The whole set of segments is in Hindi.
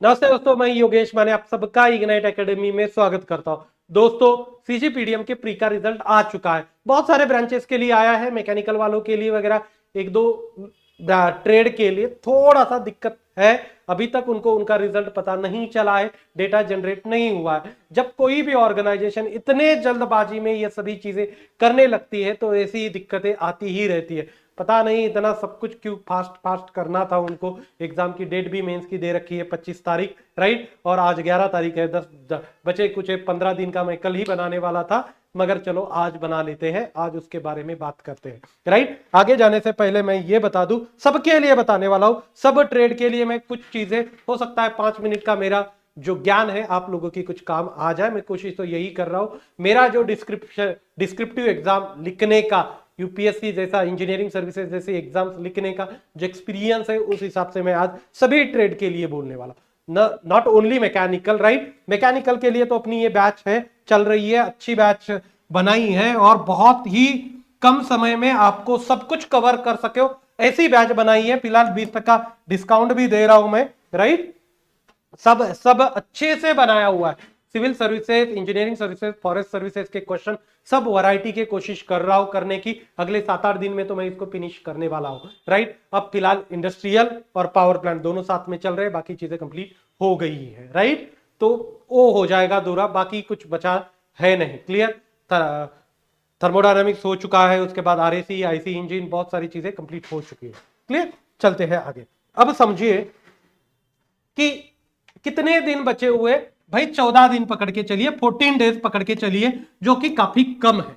नमस्ते दोस्तों, मैं योगेश माने आप सबका इग्नाइट एकेडमी में स्वागत करता हूं। दोस्तों, सीजीपीडीएम के प्री का रिजल्ट आ चुका है। बहुत सारे ब्रांचेस के लिए आया है, मैकेनिकल वालों के लिए वगैरह, एक दो ट्रेड के लिए थोड़ा सा दिक्कत है। अभी तक उनको उनका रिजल्ट पता नहीं चला है, डेटा जनरेट नहीं हुआ है। जब कोई भी ऑर्गेनाइजेशन इतने जल्दबाजी में ये सभी चीजें करने लगती है तो ऐसी दिक्कतें आती ही रहती है। पता नहीं इतना सब कुछ क्यों फास्ट फास्ट करना था उनको। एग्जाम की डेट भी मेंस की दे रखी है 25 तारीख, राइट, और आज 11 तारीख है। 10 बचे कुछ 15 दिन का मैं कल ही बनाने वाला था, मगर चलो आज बना लेते हैं, आज उसके बारे में बात करते हैं, राइट। आगे जाने से पहले मैं ये बता दूं, सबके लिए बताने वाला हूं, सब ट्रेड के लिए मैं कुछ चीजें, हो सकता है 5 मिनट का मेरा जो ज्ञान है आप लोगों की कुछ काम आ जाए। मैं कोशिश तो यही कर रहा हूं। मेरा जो डिस्क्रिप्टिव एग्जाम लिखने का, यूपीएससी जैसा, इंजीनियरिंग सर्विसेज जैसे एग्जाम्स लिखने का जो एक्सपीरियंस है, उस हिसाब से मैं आज सभी ट्रेड के लिए बोलने वाला, not only mechanical, right. Mechanical के लिए तो अपनी ये बैच है, चल रही है, अच्छी बैच बनाई है और बहुत ही कम समय में आपको सब कुछ कवर कर सके ऐसी बैच बनाई है। फिलहाल 20% डिस्काउंट भी दे रहा हूं मैं, राइट। सब सब अच्छे से बनाया हुआ है। Civil services, engineering services, forest services के क्वेश्चन सब वैरायटी के कोशिश कर रहा हूं करने की। अगले 7-8 दिन में तो मैं इसको फिनिश करने वाला हूं, राइट। अब फिलहाल इंडस्ट्रियल और पावर प्लांट दोनों साथ में चल रहे हैं, बाकी चीजें कंप्लीट हो गई है, राइट। तो वो हो जाएगा दूरा, बाकी कुछ बचा है नहीं। क्लियर। थर्मोडायनामिक्स हो चुका है, उसके बाद आरएसी, आईसी इंजन, बहुत सारी चीजें कंप्लीट हो चुकी है। क्लियर। चलते हैं आगे। अब समझिए कि कितने दिन बचे हुए। भाई 14 दिन पकड़ के चलिए, 14 डेज पकड़ के चलिए, जो कि काफी कम है।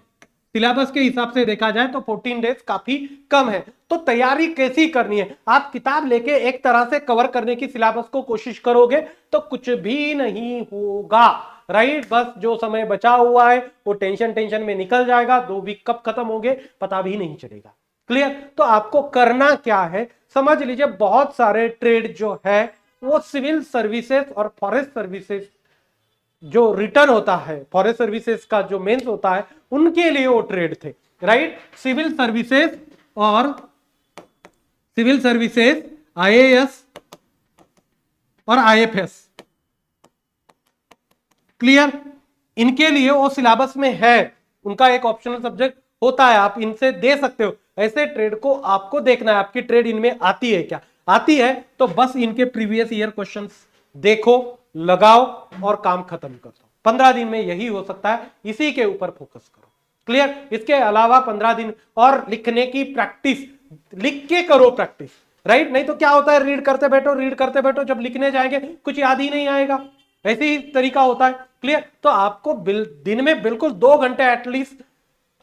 सिलेबस के हिसाब से देखा जाए तो 14 डेज काफी कम है। तो तैयारी कैसी करनी है? आप किताब लेके एक तरह से कवर करने की सिलेबस को कोशिश करोगे तो कुछ भी नहीं होगा, राइट। बस जो समय बचा हुआ है वो टेंशन में निकल जाएगा। 2 वीक कब खत्म होंगे पता भी नहीं चलेगा। क्लियर। तो आपको करना क्या है, समझ लीजिए। बहुत सारे ट्रेड जो है वो सिविल सर्विसेज और फॉरेस्ट सर्विसेज जो रिटर्न होता है, फॉरेस्ट सर्विसेज का जो मेंस होता है, उनके लिए वो ट्रेड थे, राइट। सिविल सर्विसेज और सिविल सर्विसेज, आईएएस और आईएफएस, क्लियर। इनके लिए वो सिलेबस में है, उनका एक ऑप्शनल सब्जेक्ट होता है, आप इनसे दे सकते हो। ऐसे ट्रेड को आपको देखना है, आपकी ट्रेड इनमें आती है क्या। आती है तो बस इनके प्रीवियस ईयर क्वेश्चंस देखो, लगाओ और काम खत्म कर दो। 15 दिन में यही हो सकता है, इसी के ऊपर फोकस करो। क्लियर। इसके अलावा 15 दिन और लिखने की प्रैक्टिस, लिख के करो प्रैक्टिस, राइट। नहीं तो क्या होता है, रीड करते बैठो, जब लिखने जाएंगे कुछ याद ही नहीं आएगा। ऐसे ही तरीका होता है। क्लियर। तो आपको दिन में बिल्कुल 2 घंटे एटलीस्ट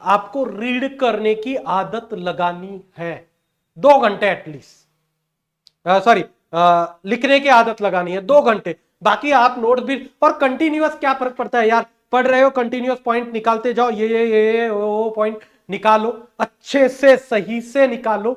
आपको रीड करने की आदत लगानी है। 2 घंटे एटलीस्ट, सॉरी, लिखने की आदत लगानी है 2 घंटे। बाकी आप नोट भी, और कंटिन्यूअस क्या फर्क पड़ता है यार, पढ़ रहे हो कंटिन्यूअस पॉइंट निकालते जाओ, ये वो पॉइंट निकालो, अच्छे से सही से निकालो।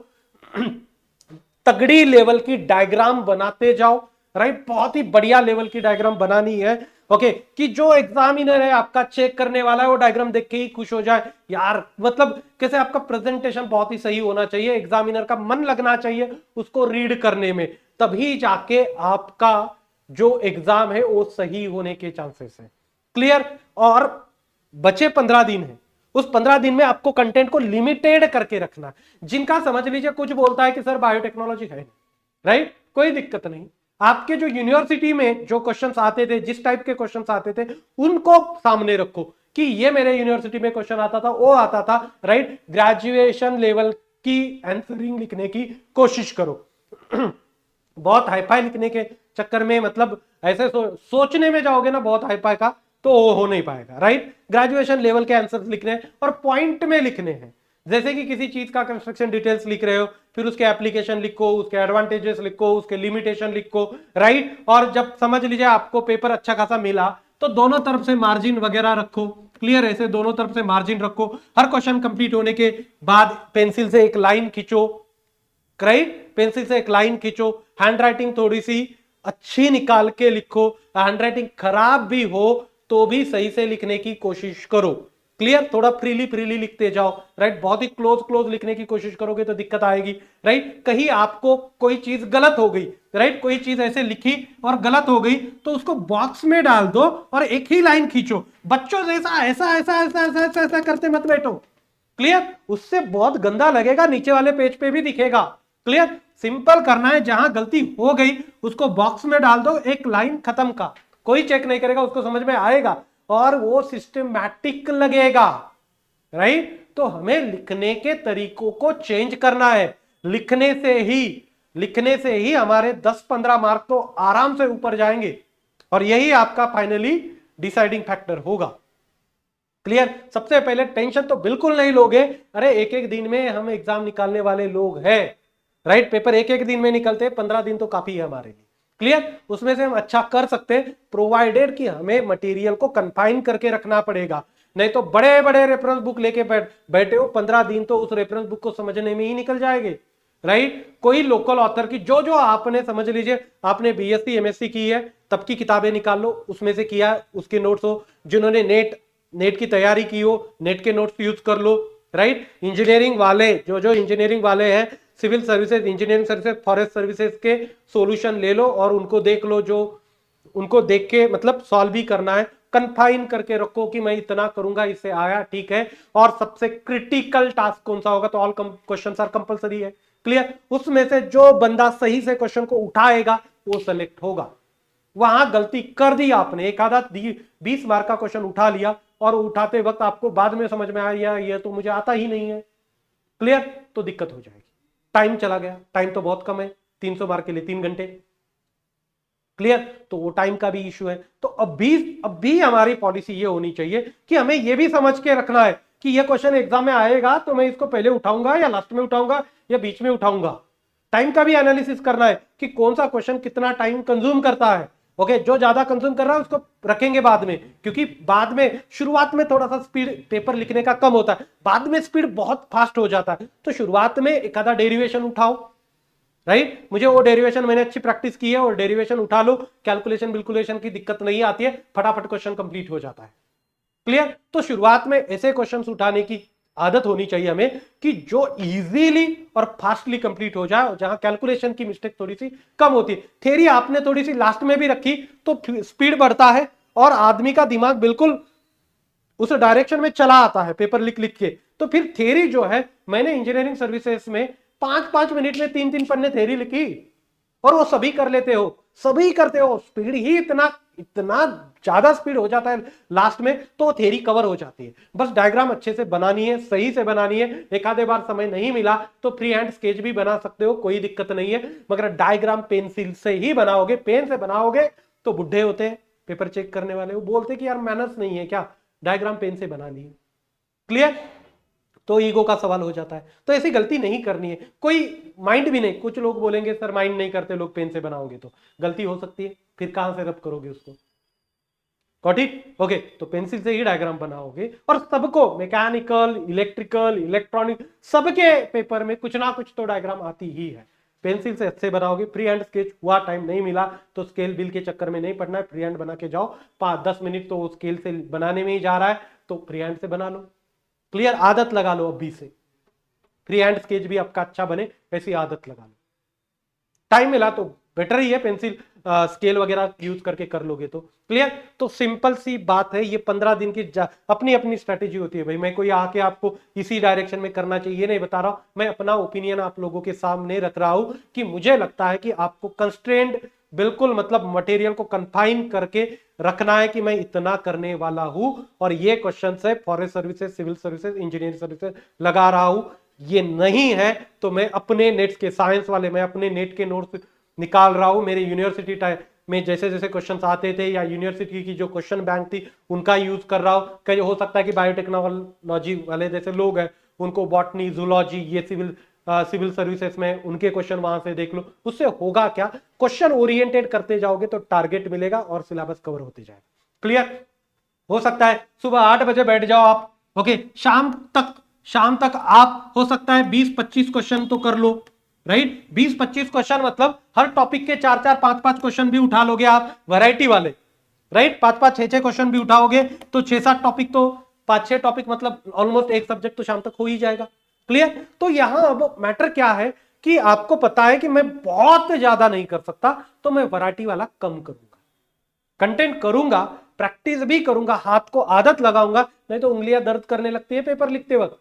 तगड़ी लेवल की डायग्राम बनाते जाओ, राइट। बहुत ही बढ़िया लेवल की डायग्राम बनानी है, ओके, कि जो एग्जामिनर है आपका चेक करने वाला है वो डायग्राम देख के ही खुश हो जाए यार। मतलब कैसे, आपका प्रेजेंटेशन बहुत ही सही होना चाहिए, एग्जामिनर का मन लगना चाहिए उसको रीड करने में, तभी जाके आपका जो एग्जाम है वो सही होने के चांसेस है। क्लियर। और बचे 15 दिन है, उस 15 दिन में आपको कंटेंट को लिमिटेड करके रखना। जिनका समझ लीजिए कुछ बोलता है कि सर बायोटेक्नोलॉजी है, राइट, कोई दिक्कत नहीं। आपके जो यूनिवर्सिटी में जो क्वेश्चंस आते थे, जिस टाइप के क्वेश्चंस आते थे, उनको सामने रखो कि ये मेरे यूनिवर्सिटी में क्वेश्चन आता था, वो आता था, राइट। ग्रेजुएशन लेवल की आंसरिंग लिखने की कोशिश करो। बहुत हाईफाई लिखने के चक्कर में, मतलब ऐसे सोचने में जाओगे ना बहुत हाईफाई का, तो वो हो नहीं पाएगा, राइट। ग्रेजुएशन लेवल के आंसर्स लिखने हैं और पॉइंट में लिखने हैं। जैसे कि किसी चीज का कंस्ट्रक्शन डिटेल्स लिख रहे हो, फिर उसके एप्लीकेशन लिखो, उसके एडवांटेजेस लिखो, उसके लिमिटेशन लिखो, राइट। और जब समझ लीजिए आपको पेपर अच्छा खासा मिला तो दोनों तरफ से मार्जिन वगैरह रखो। क्लियर। ऐसे दोनों तरफ से मार्जिन रखो। हर क्वेश्चन कंप्लीट होने के बाद पेंसिल से एक लाइन खींचो, राइट, पेंसिल से एक लाइन खींचो। हैंडराइटिंग थोड़ी सी अच्छी निकाल के लिखो, हैंडराइटिंग खराब भी हो तो भी सही से लिखने की कोशिश करो। क्लियर, थोड़ा फ्रीली फ्रीली लिखते जाओ, राइट। बहुत ही क्लोज क्लोज लिखने की कोशिश करोगे तो दिक्कत आएगी, राइट। कहीं आपको कोई चीज गलत हो गई, राइट, कोई चीज ऐसे लिखी और गलत हो गई तो उसको बॉक्स में डाल दो और एक ही लाइन खींचो। बच्चों जैसा ऐसा ऐसा ऐसा ऐसा ऐसा ऐसा करते मत बैठो, क्लियर। उससे बहुत गंदा लगेगा, नीचे वाले पेज पे भी दिखेगा, क्लियर। सिंपल करना है, जहां गलती हो गई उसको बॉक्स में डाल दो, एक लाइन खत्म का, कोई चेक नहीं करेगा, उसको समझ में आएगा और वो सिस्टमैटिक लगेगा, राइट। तो हमें लिखने के तरीकों को चेंज करना है। लिखने से ही हमारे 10-15 मार्क तो आराम से ऊपर जाएंगे और यही आपका फाइनली डिसाइडिंग फैक्टर होगा, क्लियर। सबसे पहले टेंशन तो बिल्कुल नहीं लोगे, अरे एक एक दिन में हम एग्जाम निकालने वाले लोग हैं, राइट। पेपर एक एक दिन में निकलते, 15 दिन तो काफी है हमारे लिए, क्लियर। उसमें से हम अच्छा कर सकते हैं, प्रोवाइडेड कि हमें मटेरियल को कंफाइन करके रखना पड़ेगा। नहीं तो बड़े बड़े रेफरेंस बुक लेके बैठे हो, 15 दिन तो उस रेफरेंस बुक को समझने में ही निकल जाएंगे, राइट। कोई लोकल ऑथर की जो जो आपने, समझ लीजिए आपने बीएससी एमएससी की है तब की किताबें निकाल लो, उसमें से किया उसके नोट्स हो, जिन्होंने नेट की तैयारी की हो नेट के नोट्स यूज कर लो, राइट। इंजीनियरिंग वाले जो इंजीनियरिंग वाले हैं, civil services, engineering services, forest services के सॉल्यूशन ले लो और उनको देख लो, जो उनको देख के मतलब सॉल्व भी करना है, कंफाइन करके रखो कि मैं इतना करूंगा, इससे आया ठीक है। और सबसे क्रिटिकल टास्क कौन सा होगा, तो ऑल क्वेश्चंस आर कंपलसरी है, क्लियर। उसमें से जो बंदा सही से क्वेश्चन को उठाएगा वो सेलेक्ट होगा। वहां गलती कर दी आपने, एक आधा 20 मार्क का क्वेश्चन उठा लिया और उठाते वक्त आपको बाद में समझ में आया ये तो मुझे आता ही नहीं है, क्लियर, तो दिक्कत हो जाएगी। टाइम चला गया, टाइम तो बहुत कम है, 300 मार्क के लिए 3 घंटे, क्लियर। तो वो टाइम का भी इश्यू है। तो अब भी हमारी पॉलिसी ये होनी चाहिए कि हमें ये भी समझ के रखना है कि ये क्वेश्चन एग्जाम में आएगा तो मैं इसको पहले उठाऊंगा या लास्ट में उठाऊंगा या बीच में उठाऊंगा। टाइम का भी एनालिसिस करना है कि कौन सा क्वेश्चन कितना टाइम कंज्यूम करता है। ओके, जो ज्यादा कंज्यूम कर रहा है उसको रखेंगे बाद में, क्योंकि बाद में शुरुआत में थोड़ा सा स्पीड पेपर लिखने का कम होता है, बाद में स्पीड बहुत फास्ट हो जाता है। तो शुरुआत में एक आधा डेरिवेशन उठाओ, राइट। मुझे वो डेरिवेशन मैंने अच्छी प्रैक्टिस की है और डेरिवेशन उठा लो, कैलकुलेशन बिल्कुलेशन की दिक्कत नहीं आती है, फटाफट क्वेश्चन कंप्लीट हो जाता है, क्लियर। तो शुरुआत में ऐसे क्वेश्चन उठाने की आदत होनी चाहिए हमें कि जो इजीली और फास्टली कंप्लीट हो जाए और जहां कैलकुलेशन की मिस्टेक थोड़ी सी कम होती है। थ्योरी आपने थोड़ी सी लास्ट में भी रखी तो स्पीड बढ़ता है और आदमी का दिमाग बिल्कुल उस डायरेक्शन में चला आता है पेपर लिख लिख के। तो फिर थ्योरी जो है, मैंने इंजीनियरिंग सर्विसेज में 5-5 मिनट में 3-3 पन्ने थ्योरी लिखी और वो सभी कर लेते हो, सभी करते हो, स्पीड ही इतना ज्यादा स्पीड हो जाता है लास्ट में, तो थ्योरी कवर हो जाती है। बस डायग्राम अच्छे से बनानी है, सही से बनानी है। एक आधे बार समय नहीं मिला तो फ्री हैंड स्केच भी बना सकते हो, कोई दिक्कत नहीं है, मगर डायग्राम पेंसिल से ही बनाओगे, पेन से बनाओगे तो बुढ़े होते हैं पेपर चेक करने वाले, वो बोलते कि यार मैनर्स नहीं है क्या, डायग्राम पेन से बना लिए, क्लियर। तो ईगो का सवाल हो जाता है, तो ऐसी गलती नहीं करनी है। कोई माइंड भी नहीं, कुछ लोग बोलेंगे सर माइंड नहीं करते लोग, पेन से बनाओगे तो गलती हो सकती है, फिर कहां से रब करोगे उसको, गॉट इट। ओके, तो पेंसिल से ही डायग्राम बनाओगे और सबको मैकेनिकल, इलेक्ट्रिकल, इलेक्ट्रॉनिक सबके पेपर में कुछ ना कुछ तो डायग्राम आती ही है। पेंसिल से अच्छे बनाओगे। फ्री हैंड स्केच हुआ, टाइम नहीं मिला तो स्केल बिल के चक्कर में नहीं पड़ना है, फ्री हैंड बना के जाओ, 5-10 मिनट तो स्केल से बनाने में ही जा रहा है तो फ्री हैंड से बना लो, क्लियर। आदत लगा लो अभी से, फ्री हैंड स्केच भी आपका अच्छा बने ऐसी आदत लगा लो। टाइम मिला तो बेटर ही है, पेंसिल स्केल वगैरह यूज करके कर लोगे तो, क्लियर। तो सिंपल सी बात है, ये 15 दिन की अपनी अपनी स्ट्रेटेजी होती है भाई। मैं कोई आके आपको इसी डायरेक्शन में करना चाहिए ये नहीं बता रहा हूं, मैं अपना ओपिनियन आप लोगों के सामने रख रहा हूं कि मुझे लगता है कि आपको कंस्ट्रेंड बिल्कुल मतलब मटेरियल को कंफाइन करके रखना है कि मैं इतना करने वाला हूं और ये क्वेश्चन है forest services, civil services, engineering services लगा रहा हूं। ये नहीं है तो मैं अपने नेट्स के साइंस वाले, मैं अपने नेट के नोट्स निकाल रहा हूं, मेरे यूनिवर्सिटी में जैसे जैसे क्वेश्चंस आते थे या यूनिवर्सिटी की जो क्वेश्चन बैंक थी उनका यूज कर रहा हूं। कहीं हो सकता है कि बायोटेक्नोलॉजी वाले जैसे लोग हैं उनको बॉटनी, जूलॉजी, ये सिविल सर्विसेज में उनके क्वेश्चन वहां से देख लो। उससे होगा क्या, क्वेश्चन ओरिएंटेड करते जाओगे तो टारगेट मिलेगा और सिलेबस कवर होते जाएगा, क्लियर। हो सकता है सुबह 8 बजे बैठ जाओ आप, ओके, शाम तक आप हो सकता है 20-25 क्वेश्चन तो कर लो, राइट। 20-25 क्वेश्चन मतलब हर टॉपिक के 4-4, 5-5 क्वेश्चन भी उठा लोगे आप, वैरायटी वाले, राइट। 5-5, 6-6 क्वेश्चन भी उठाओगे तो 6-7 टॉपिक तो 5-6 टॉपिक मतलब ऑलमोस्ट एक सब्जेक्ट तो शाम तक हो ही जाएगा। क्लियर? तो यहां अब मैटर क्या है कि आपको पता है कि मैं बहुत ज्यादा नहीं कर सकता, तो मैं वैरायटी वाला कम करूंगा, कंटेंट करूंगा, प्रैक्टिस भी करूंगा, हाथ को आदत लगाऊंगा, नहीं तो उंगलियां दर्द करने लगती है पेपर लिखते वक्त।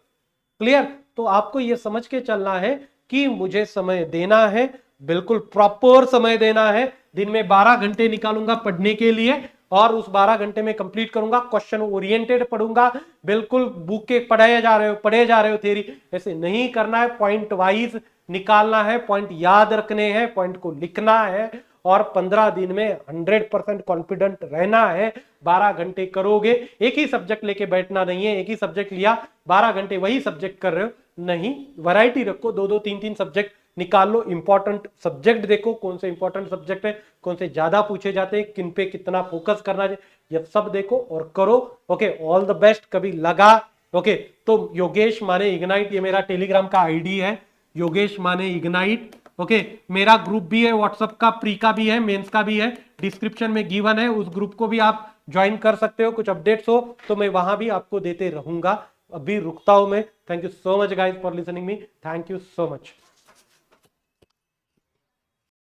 क्लियर? तो आपको यह समझ के चलना है कि मुझे समय देना है, बिल्कुल प्रॉपर समय देना है। दिन में 12 घंटे निकालूंगा पढ़ने के लिए और उस 12 घंटे में कंप्लीट करूंगा, क्वेश्चन ओरिएंटेड पढ़ूंगा, बिल्कुल बुक के पढ़े जा रहे हो थ्योरी, ऐसे नहीं करना है, पॉइंट वाइज निकालना है, पॉइंट याद रखने हैं, पॉइंट को लिखना है और 15 दिन में 100% कॉन्फिडेंट रहना है। 12 घंटे करोगे, एक ही सब्जेक्ट लेके बैठना नहीं है, एक ही सब्जेक्ट लिया 12 घंटे वही सब्जेक्ट कर रहे हो, नहीं, वैरायटी रखो, 2-2 3-3 सब्जेक्ट निकाल लो, इंपॉर्टेंट सब्जेक्ट देखो कौन से इंपॉर्टेंट सब्जेक्ट है, कौन से ज्यादा पूछे जाते हैं, किन पे कितना फोकस करना चाहिए, ये सब देखो और करो। Okay, all the best. कभी लगा ओके तो योगेश माने इग्नाइट, ये मेरा टेलीग्राम का आईडी है, योगेश माने इग्नाइट। ओके, मेरा ग्रुप भी है व्हाट्सएप का, प्री का भी है, मेंस का भी है, डिस्क्रिप्शन में गिवन है, उस ग्रुप को भी आप ज्वाइन कर सकते हो। कुछ अपडेट्स हो तो मैं वहां भी आपको देते रहूंगा। अभी रुकता हूं मैं। Thank you so much guys for listening me, thank you so much.